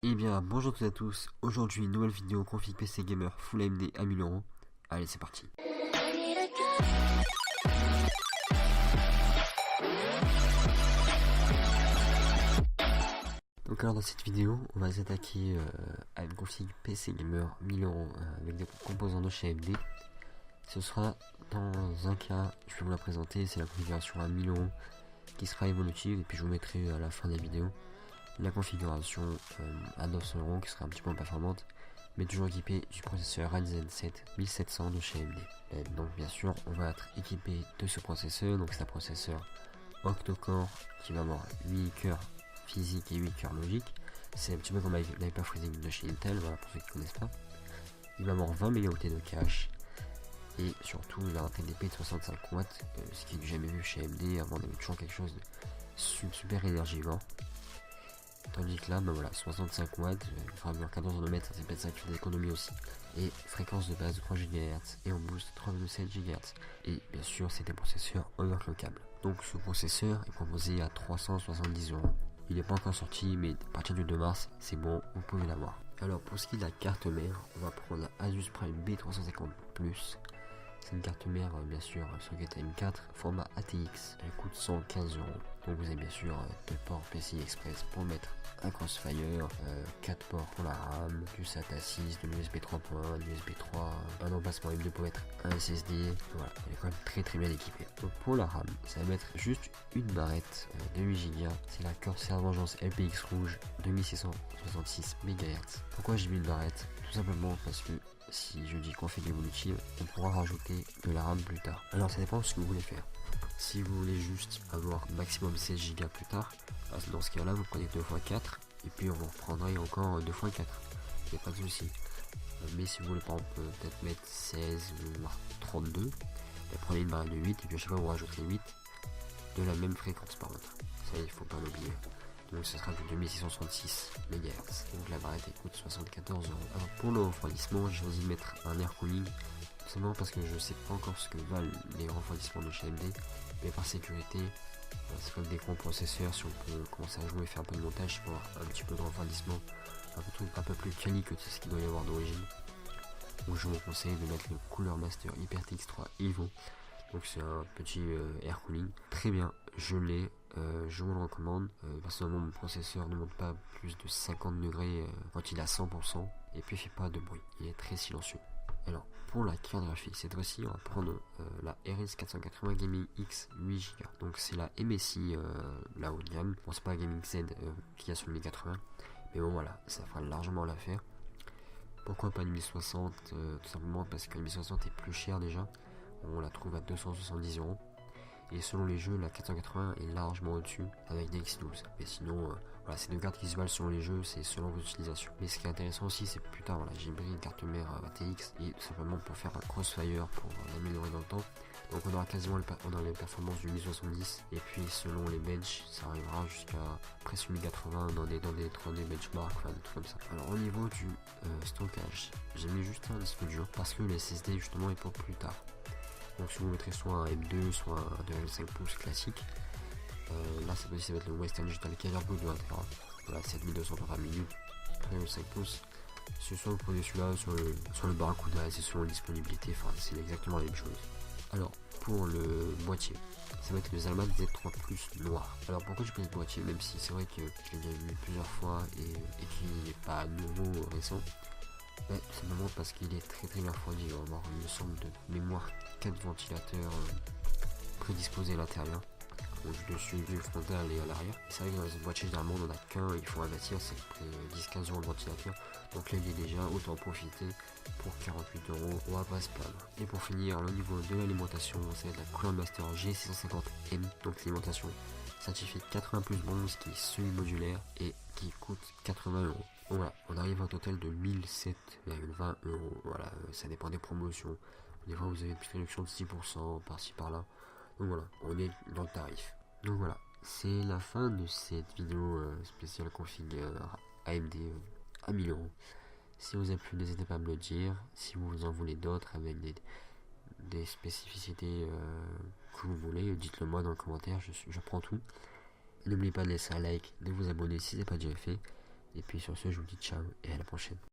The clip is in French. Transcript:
Eh bien, bonjour à toutes et à tous. Aujourd'hui, une nouvelle vidéo config PC Gamer Full AMD à 1000 euros. Allez, c'est parti. Donc alors dans cette vidéo, on va s'attaquer à une config PC Gamer 1000 euros avec des composants de chez AMD. Ce sera dans un cas, je vais vous la présenter, c'est la configuration à 1000 euros qui sera évolutive et puis je vous mettrai à la fin de la vidéo la configuration à 900 euros qui sera un petit peu moins performante, mais toujours équipée du processeur Ryzen 7 1700 de chez AMD. Et donc bien sûr, on va être équipé de ce processeur, donc c'est un processeur octa-core qui va avoir 8 cœurs physiques et 8 cœurs logiques. C'est un petit peu comme l'hyperfreezing de chez Intel, voilà, pour ceux qui ne connaissent pas. Il va avoir 20 mégaoctets de cache et surtout il va avoir un TDP de 65 watts, ce qui est du jamais vu chez AMD. Avant on avait toujours quelque chose de super énergivore. Tandis que là, ben voilà, 65 watts, il faudra bien 14 nm, ça c'est peut-être ça qui fait des économies aussi. Et fréquence de base de 3 GHz et en boost 3,7 GHz. Et bien sûr, c'est des processeurs overclockables. Donc ce processeur est proposé à 370 euros. Il n'est pas encore sorti, mais à partir du 2 mars, c'est bon, vous pouvez l'avoir. Alors pour ce qui est de la carte mère, on va prendre la Asus Prime B350 Plus. C'est une carte mère bien sûr socket M4 format ATX, elle coûte 115 euros. Donc vous avez bien sûr deux ports PCI Express pour mettre un Crossfire, 4 ports pour la RAM, du SATA 6, de l'USB 3.1, de l'USB 3, un emplacement M2 pour mettre un SSD. Voilà, elle est quand même très bien équipée. Donc pour la RAM, ça va mettre juste une barrette de 8 Go, c'est la Corsair Vengeance LPX rouge 2666 MHz. Pourquoi j'ai mis une barrette? Tout simplement parce que si je dis config évolutive, on pourra rajouter de la RAM plus tard. Alors ça dépend de ce que vous voulez faire. Si vous voulez juste avoir maximum 16 Go plus tard, dans ce cas là vous prenez 2x4 et puis on vous reprendra encore 2x4. Il n'y a pas de souci. Mais si vous voulez par exemple peut-être mettre 16 voire 32, prenez une barre de 8 et puis à chaque fois vous rajouterez 8 de la même fréquence par contre. Ça il faut pas l'oublier. Donc ce sera du 2666 MHz. Donc la barrette coûte 74 euros. Alors pour le refroidissement, j'ai choisi de mettre un air cooling. Tout simplement parce que je sais pas encore ce que valent les refroidissements de chez AMD. Mais par sécurité, c'est comme des gros processeurs. Si on peut commencer à jouer et faire un peu de montage pour avoir un petit peu de refroidissement, un peu plus quali que ce qu'il doit y avoir d'origine. Donc je vous conseille de mettre le Cooler Master HyperTX 3 Evo. Donc c'est un petit air cooling très bien, je l'ai, je vous le recommande. Personnellement mon processeur ne monte pas plus de 50 degrés quand il est à 100% et puis il fait pas de bruit, il est très silencieux. Alors pour la carte graphique, cette fois-ci on va prendre la RS 480 Gaming X 8 Go. Donc c'est la MSI la haut de gamme. Bon c'est pas la Gaming Z qu'il y a sur le 1080, mais bon voilà, ça fera largement l'affaire. Pourquoi pas une 1060? Tout simplement parce que la 1060 est plus chère déjà. On la trouve à 270 euros. Et selon les jeux, la 480 est largement au-dessus avec des X12. Mais sinon, voilà, c'est deux cartes qui se valent selon les jeux, c'est selon vos utilisations. Mais ce qui est intéressant aussi, c'est que plus tard, voilà, j'ai pris une carte mère ATX et tout simplement pour faire un crossfire, pour l'améliorer dans le temps. Donc on aura quasiment les performances du 1070 et puis selon les benches, ça arrivera jusqu'à presque 1080 dans des benchmarks, enfin des trucs comme ça. Alors au niveau du stockage, j'ai mis juste un disque dur parce que le SSD justement est pour plus tard. Donc si vous mettrez soit un M2, soit un 2,5 pouces classique, là cette fois-ci ça va être le Western Digital Carrier Blue de 1 Tera. Voilà, 7230 minutes, 2,5 pouces. C'est soit vous prenez celui-là sur le Barracuda, c'est selon la disponibilité, enfin c'est exactement la même chose. Alors pour le boîtier, ça va être le Zalman Z3 Plus noir. Alors pourquoi j'ai pris ce boîtier, même si c'est vrai que je l'ai vu plusieurs fois et qu'il n'est pas nouveau récent. Simplement parce qu'il est très bien refroidi. On va avoir une sorte de mémoire 4 ventilateurs prédisposés à l'intérieur, donc du dessus, du frontal et à l'arrière. C'est vrai que dans les boîtiers généralement on en a qu'un, il faut investir, c'est près 10-15 euros le ventilateur. Donc là il est déjà, autant en profiter pour 48 euros, on va pas se plaindre. Et pour finir, au niveau de l'alimentation, ça va être la Cooler Master G650M, donc l'alimentation certifiée 80 plus bronze qui est semi-modulaire et qui coûte 80 euros. Voilà, on arrive à un total de 1007,20 euros. Voilà, ça dépend des promotions. Des fois, vous avez une petite réduction de 6% par-ci par-là. Donc voilà, on est dans le tarif. Donc voilà, c'est la fin de cette vidéo spéciale config AMD à 1000 euros. Si vous avez plu, n'hésitez pas à me le dire. Si vous en voulez d'autres avec des spécificités que vous voulez, dites-le moi dans le commentaire, je prends tout. N'oubliez pas de laisser un like, de vous abonner si ce n'est pas déjà fait. Et puis sur ce, je vous dis ciao et à la prochaine.